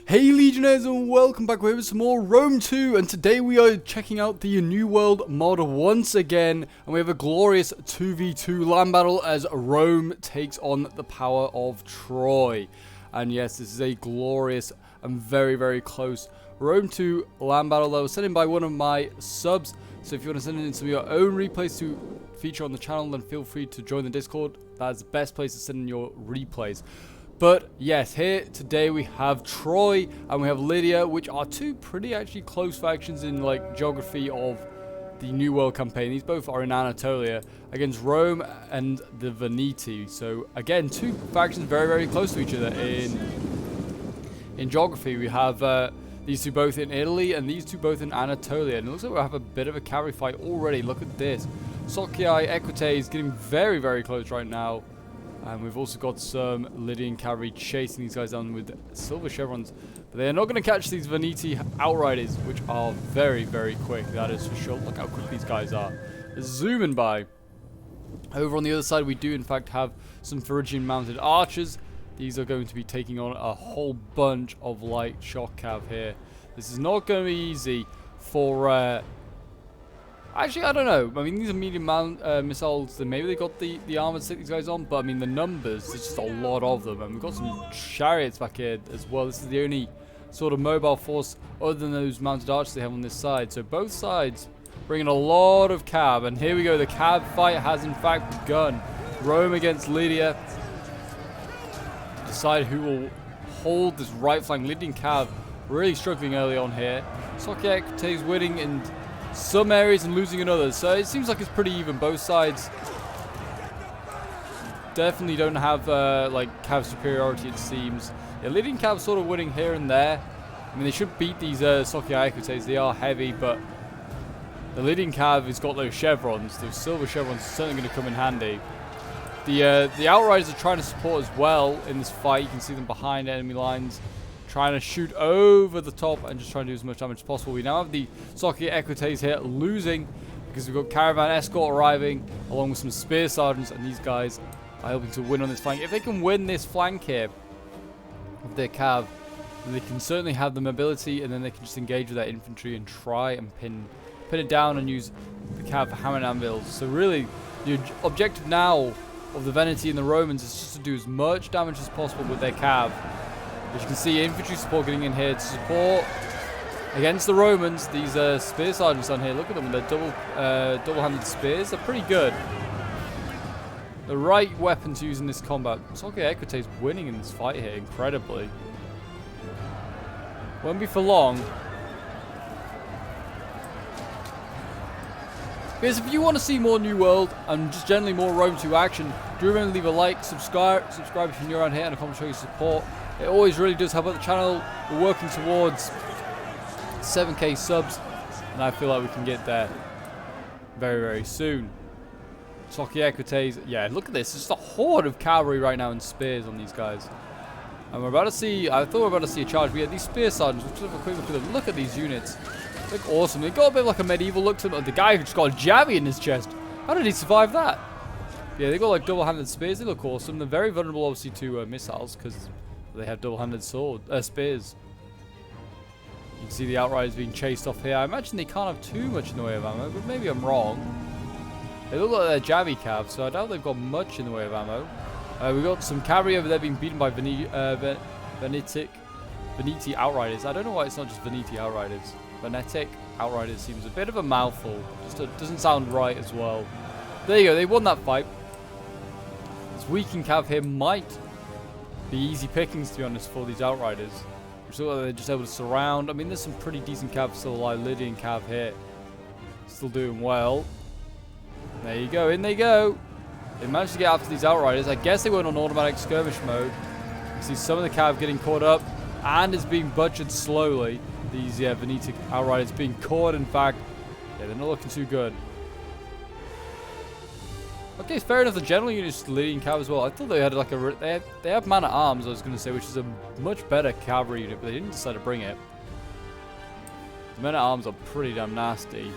Hey Legionnaires, and welcome back. We're here with some more Rome 2, and today we are checking out the New World mod once again, and we have a glorious 2v2 land battle as Rome takes on the power of Troy. And yes, this is a glorious and very close Rome 2 land battle that was sent in by one of my subs. So if you want to send in some of your own replays to feature on the channel, then feel free to join the Discord. That's the best place to send in your replays. But yes, here today we have Troy and we have Lydia, which are two pretty actually close factions in like geography of the New World campaign. These both are in Anatolia against Rome and the Veneti. So again, two factions very close to each other in geography. We have these two both in Italy and these two both in Anatolia. And it looks like we have a bit of a cavalry fight already. Look at this. Socii Equite is getting very close right now. And we've also got some Lydian cavalry chasing these guys down with silver chevrons. But they are not going to catch these Veneti outriders, which are very quick. That is for sure. Look how quick these guys are. They're zooming by. Over on the other side, we do in fact have some Phrygian mounted archers. These are going to be taking on a whole bunch of light shock cav here. This is not going to be easy for... Actually, I don't know. I mean, these are medium missiles. Then maybe they got the armor to take these guys on. But I mean, the numbers, there's just a lot of them. And we've got some chariots back here as well. This is the only sort of mobile force other than those mounted archers they have on this side. So both sides bringing a lot of cav. And here we go. The cav fight has in fact begun. Rome against Lydia. Decide who will hold this right flank. Lydian cav really struggling early on here. Socii Equite is winning in some areas and losing in others, so it seems like it's pretty even. Both sides definitely don't have like cav superiority, it seems. Yeah, Lydian cav sort of winning here and there. I mean, they should beat these Socii Equites. They are heavy, but the Lydian cav has got those chevrons. Those silver chevrons are certainly going to come in handy. The outriders are trying to support as well in this fight. You can see them behind enemy lines, trying to shoot over the top and just trying to do as much damage as possible. We now have the Socii Equites here losing because we've got caravan escort arriving along with some spear sergeants, and these guys are helping to win on this flank. If they can win this flank here with their cav, then they can certainly have the mobility, and then they can just engage with their infantry and try and pin it down and use the cav for hammer and anvils. So really, the objective now of the Veneti and the Romans is just to do as much damage as possible with their cav. As you can see, infantry support getting in here to support against the Romans. These spear sergeants on here, look at them with their double-handed spears. They're pretty good. The right weapon to use in this combat. Socii Equite is winning in this fight here, incredibly. Won't be for long. Guys, if you want to see more New World and just generally more Rome 2 action, do remember to leave a like, subscribe if you're new around here, and a comment showing your support. It always really does help out the channel. We're working towards 7k subs, and I feel like we can get there very soon. Socii Equites, yeah, look at this. It's just a horde of cavalry right now and spears on these guys. And we're about to see, I thought we were about to see a charge, but yeah, these spear sergeants, we'll just have a quick look at them. Look at these units. They look awesome. They've got a bit of like a medieval look to them. The guy who just got a jabby in his chest. How did he survive that? Yeah, they got like double-handed spears. They look awesome. They're very vulnerable, obviously, to missiles because they have double-handed spears. You can see the outriders being chased off here. I imagine they can't have too much in the way of ammo, but maybe I'm wrong. They look like they're jabby cav, so I doubt they've got much in the way of ammo. We've got some cavalry over there being beaten by Veneti outriders. I don't know why it's not just Veneti outriders. Venetic outriders seems a bit of a mouthful. Just doesn't sound right as well. There you go. They won that fight. This weakened cav here might be easy pickings, to be honest, for these outriders. Which look like they're just able to surround. I mean, there's some pretty decent cav still alive. Lydian cav here. Still doing well. There you go. In they go. They managed to get after these outriders. I guess they went on automatic skirmish mode. You see some of the cav getting caught up. And it's being butchered slowly. These Veneti outriders being caught, in fact. Yeah, they're not looking too good. Okay, fair enough. The general unit is Lydian cav as well. I thought they had like they have man at arms, I was going to say, which is a much better cavalry unit, but they didn't decide to bring it. The men at arms are pretty damn nasty.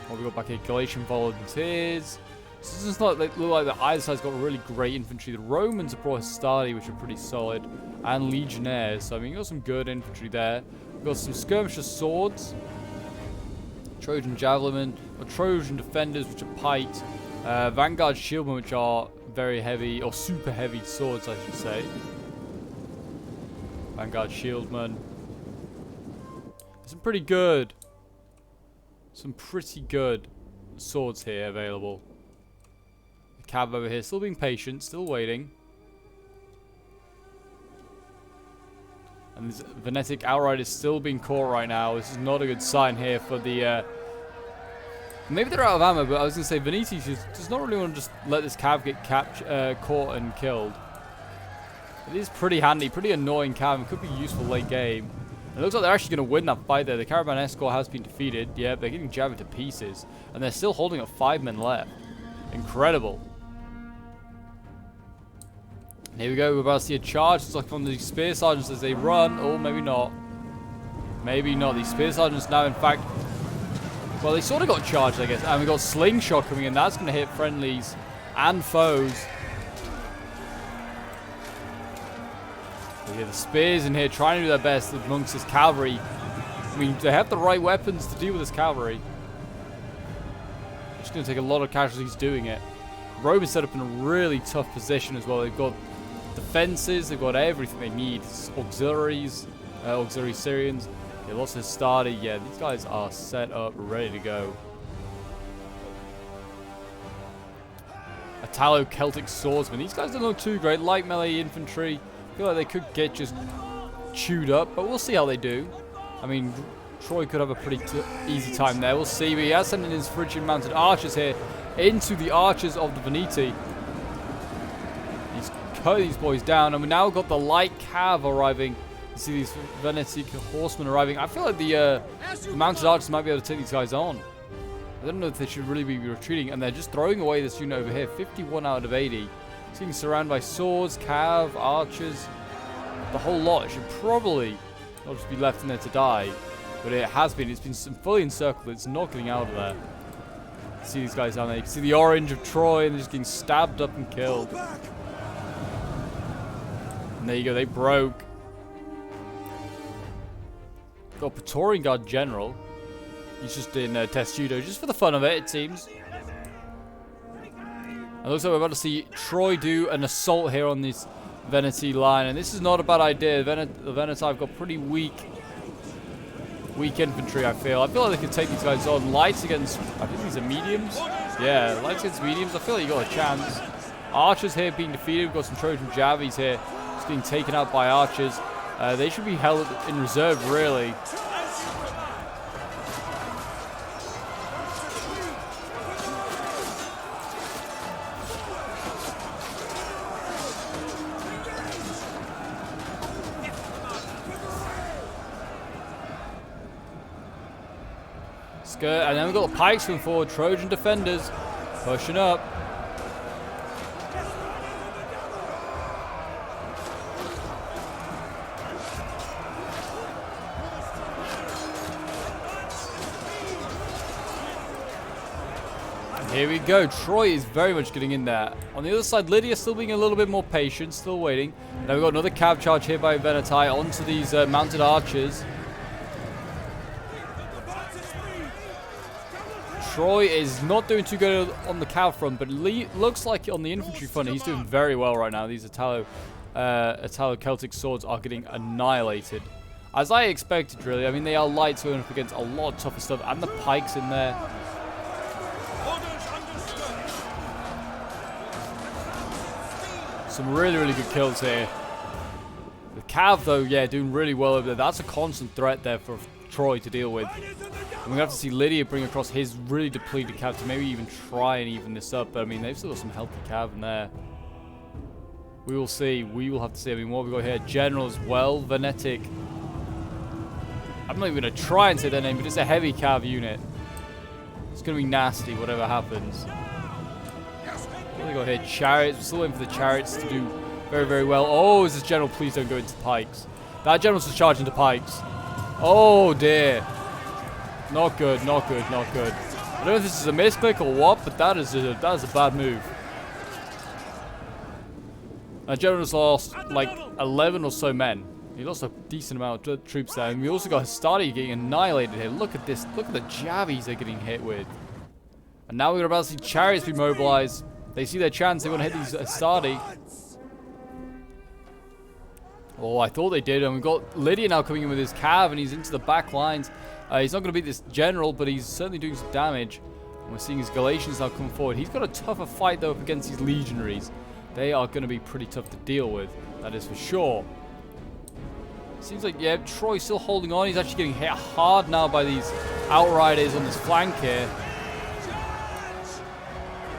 What we got back here? Galatian volunteers. It's just not like, look like the either side's got really great infantry. The Romans have brought Hastati, which are pretty solid, and Legionnaires. So I mean, you got some good infantry there. We've got some skirmisher swords, Trojan javelinmen, or Trojan defenders, which are piked, Vanguard shieldmen, which are very heavy or super heavy swords, I should say. Vanguard shieldmen. Some pretty good swords here available. The cav over here still being patient, still waiting. And this Venetic outright is still being caught right now. This is not a good sign here for the... maybe they're out of ammo, but I was going to say Veneti does not really want to just let this cav get caught and killed. It is pretty handy, pretty annoying cav. It could be useful late game. It looks like they're actually going to win that fight there. The caravan escort has been defeated. Yeah, they're getting jabbed to pieces. And they're still holding up 5 men left. Incredible. And here we go. We're about to see a charge. It's like on the spear sergeants as they run. Oh, maybe not. Maybe not. These spear sergeants now, in fact... Well, they sort of got charged, I guess. And we got slingshot coming in. That's going to hit friendlies and foes. Yeah, the spears in here trying to do their best amongst this cavalry. I mean, they have the right weapons to deal with this cavalry. It's going to take a lot of casualties doing it. Rome is set up in a really tough position as well. They've got defenses, they've got everything they need. Auxiliaries, auxiliary Syrians. Yeah, lots of Hastati. Yeah, these guys are set up, ready to go. Italo-Celtic swordsmen. These guys don't look too great. Light melee infantry. I feel like they could get just chewed up, but we'll see how they do. I mean, Troy could have a pretty easy time there. We'll see, but he has sent in his Phrygian mounted archers here into the archers of the Veneti. He's cut these boys down, and we now got the light cav arriving. You see these Venetic horsemen arriving. I feel like the mounted archers might be able to take these guys on. I don't know if they should really be retreating, and they're just throwing away this unit over here. 51 out of 80. Being surrounded by swords, cav, archers, the whole lot. It should probably not just be left in there to die, but it has been. It's been fully encircled. It's not getting out of there. You see these guys down there. You can see the orange of Troy, and they're just getting stabbed up and killed. And there you go. They broke. Got Praetorian Guard General. He's just in Testudo, just for the fun of it, it seems. It looks like we're about to see Troy do an assault here on this Veneti line. And this is not a bad idea. The Veneti have got pretty weak infantry, I feel. I feel like they could take these guys on. Lights against, I think these are mediums. Yeah, lights against mediums. I feel like you got a chance. Archers here being defeated. We've got some Trojan Javies here just being taken out by archers. They should be held in reserve, really. And then we've got the pikes coming forward. Trojan defenders pushing up. And here we go. Troy is very much getting in there. On the other side, Lydia still being a little bit more patient, still waiting. Now we've got another cav charge here by Veneti onto these mounted archers. Troy is not doing too good on the cav front, but looks like on the infantry front he's doing very well right now. These Italo-Celtic swords are getting annihilated. As I expected, really. I mean, they are lights going up against a lot of tougher stuff, and the pikes in there. Some really, really good kills here. The cav, though, yeah, doing really well over there. That's a constant threat there for Troy to deal with. And we're going to have to see Lydia bring across his really depleted cav to maybe even try and even this up. But, I mean, they've still got some healthy cav in there. We will see. We will have to see. I mean, what have we got here? General as well. Venetic. I'm not even going to try and say their name, but it's a heavy cav unit. It's going to be nasty, whatever happens. What have we got here? Chariots. We're still waiting for the chariots to do very, very well. Oh, is this general? Please don't go into pikes. That general's just charging into pikes. Oh, dear. Not good, not good, not good. I don't know if this is a misclick or what, but that is a bad move. General's lost like 11 or so men. He lost a decent amount of troops there. And we also got Hastati getting annihilated here. Look at this. Look at the jabbies they're getting hit with. And now we're about to see chariots be mobilized. They see their chance. They want to hit these Hastati. Oh, I thought they did. And we've got Lydia now coming in with his cav, and he's into the back lines. He's not going to beat this general, but he's certainly doing some damage. And we're seeing his Galatians now come forward. He's got a tougher fight, though, up against these legionaries. They are going to be pretty tough to deal with. That is for sure. Seems like, yeah, Troy's still holding on. He's actually getting hit hard now by these Outriders on this flank here.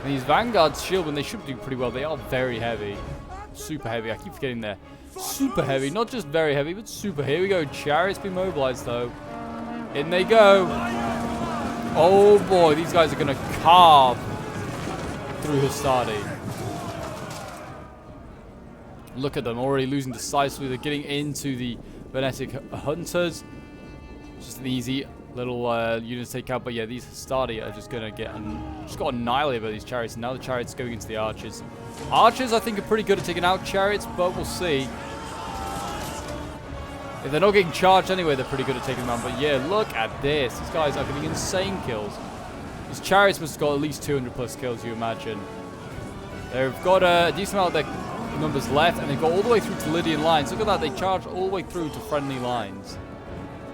And these Vanguards shield, when they should do pretty well, they are very heavy. Super heavy. I keep forgetting they're super heavy. Not just very heavy, but super. Here we go. Chariots be mobilized, though. In they go. Oh, boy. These guys are going to carve through Hastati. Look at them. Already losing decisively. They're getting into the Venetic Hunters. Just an easy little unit to take out. But yeah, these Hastati are just going to get just got annihilated by these chariots. And now the chariots going into the archers. Archers, I think, are pretty good at taking out chariots, but we'll see. If they're not getting charged anyway, they're pretty good at taking them out. But yeah, look at this. These guys are getting insane kills. These chariots must have got at least 200 plus kills, you imagine. They've got a decent amount of their numbers left, and they've got all the way through to Lydian lines. Look at that. They charge all the way through to friendly lines.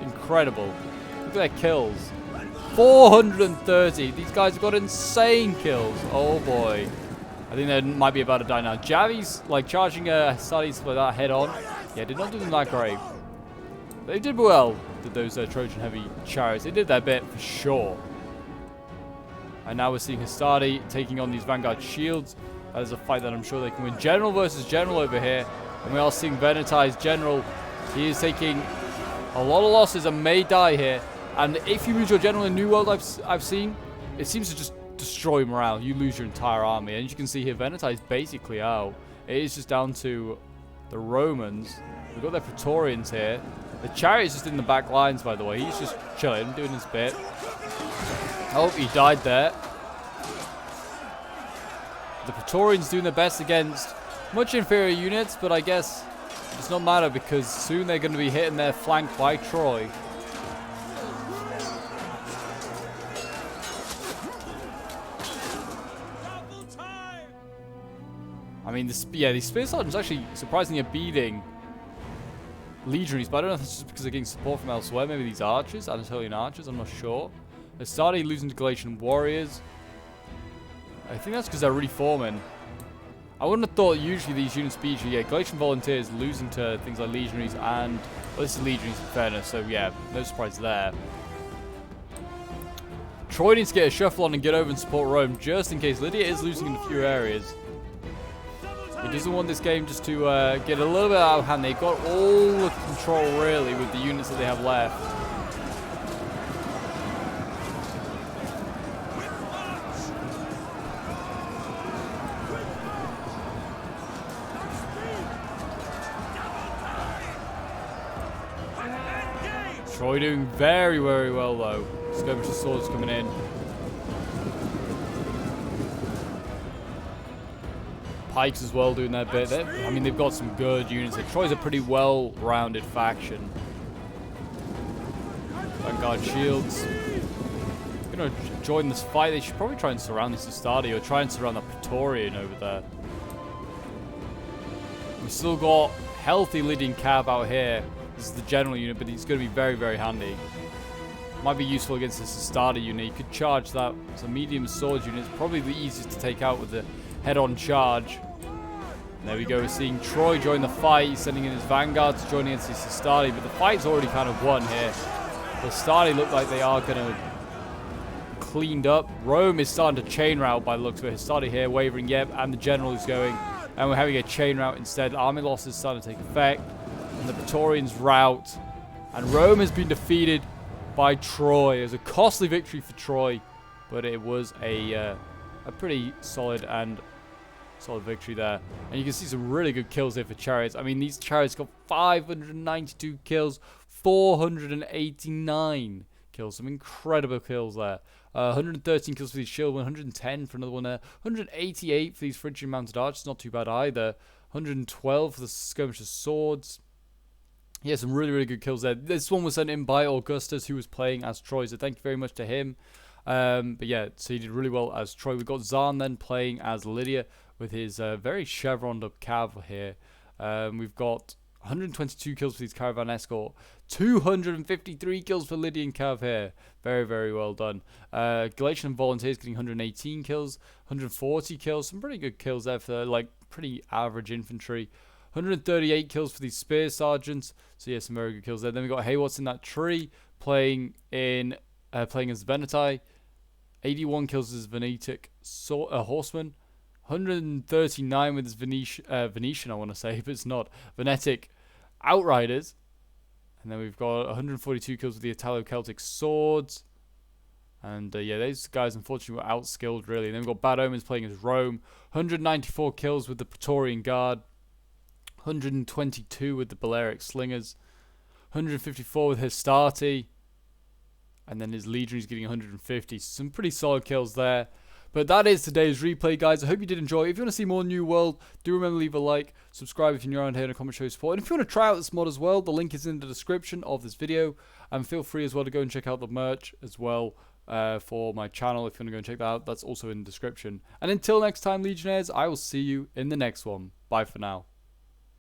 Incredible. Look at their kills. 430. These guys have got insane kills. Oh boy. I think they might be about to die now. Javi's like charging Hastati for that head on. Yeah, did not do them that great. They did well, did those Trojan heavy chariots. They did their bit for sure. And now we're seeing Hastati taking on these Vanguard shields. That is a fight that I'm sure they can win. General versus General over here. And we are seeing Venetai's General. He is taking a lot of losses and may die here. And if you lose your General in New World, I've seen, it seems to just destroy morale. You lose your entire army. And you can see here, Venetai is basically out. It is just down to the Romans. We've got their Praetorians here. The chariot's just in the back lines, by the way. He's just chilling, doing his bit. Oh, he died there. The Praetorians doing their best against much inferior units, but I guess it does not matter because soon they're going to be hitting their flank by Troy. I mean, these Spear Sergeants actually surprisingly are beating legionaries, but I don't know if it's just because they're getting support from elsewhere. Maybe these archers, Anatolian archers, I'm not sure. They're starting losing to Galatian warriors. I think that's because they're reforming. I wouldn't have thought usually these units beat you. Yeah, Galatian volunteers losing to things like legionaries and... Well, this is legionaries in fairness, so yeah, no surprise there. Troy needs to get a shuffle on and get over and support Rome, just in case Lydia is losing in a few areas. He doesn't want this game just to get a little bit out of hand. They've got all the control, really, with the units that they have left. Troy doing very, very well, though. Skirmisher swords coming in. Pikes as well doing their bit. I mean, they've got some good units. Troy's a pretty well-rounded faction. Vanguard shields. Gonna join this fight. They should probably try and surround this Hastati or try and surround the Praetorian over there. We've still got healthy Lydian Cav out here. This is the general unit, but he's going to be very, very handy. Might be useful against this Hastati unit. You could charge that. It's a medium sword unit. It's probably the easiest to take out with the head-on charge. And there we go. We're seeing Troy join the fight. He's sending in his vanguards, joining against his Hastati, but the fight's already kind of won here. The Hastati look like they are going to cleaned up. Rome is starting to chain route by the looks of it. Hastati here wavering, yep, and the general is going. And we're having a chain route instead. Army losses starting to take effect. And the Praetorians rout. And Rome has been defeated by Troy. It was a costly victory for Troy, but it was a pretty solid victory there. And you can see some really good kills here for chariots. I mean, these chariots got 592 kills, 489 kills. Some incredible kills there. 113 kills for these shield, 110 for another one there, 188 for these Phrygian mounted archers, not too bad either, 112 for the skirmishers swords. Yeah, some really, really good kills there. This one was sent in by Augustus, who was playing as Troy, so thank you very much to him. But yeah, so he did really well as Troy. We've got Zahn then playing as Lydia with his very chevroned up cav here. We've got 122 kills for these caravan escort, 253 kills for Lydian cav here. Very, very well done. Galatian volunteers getting 118 kills, 140 kills. Some pretty good kills there for like pretty average infantry. 138 kills for these spear sergeants. So yeah, some very good kills there. Then we got Haywatts in that tree playing as Venetai. 81 kills as Venetic horseman. 139 with his Venetian, I want to say, but it's not. Venetic outriders. And then we've got 142 kills with the Italo-Celtic swords. And yeah, these guys unfortunately were outskilled, really. And then we've got Bad Omens playing as Rome. 194 kills with the Praetorian Guard. 122 with the Balearic Slingers. 154 with Hastati. And then his legionaries getting 150. Some pretty solid kills there. But that is today's replay, guys. I hope you did enjoy. If you want to see more New World, do remember to leave a like, subscribe if you're new around here, and a comment show your support. And if you want to try out this mod as well, the link is in the description of this video. And feel free as well to go and check out the merch as well for my channel. If you want to go and check that out, that's also in the description. And until next time, Legionnaires, I will see you in the next one. Bye for now.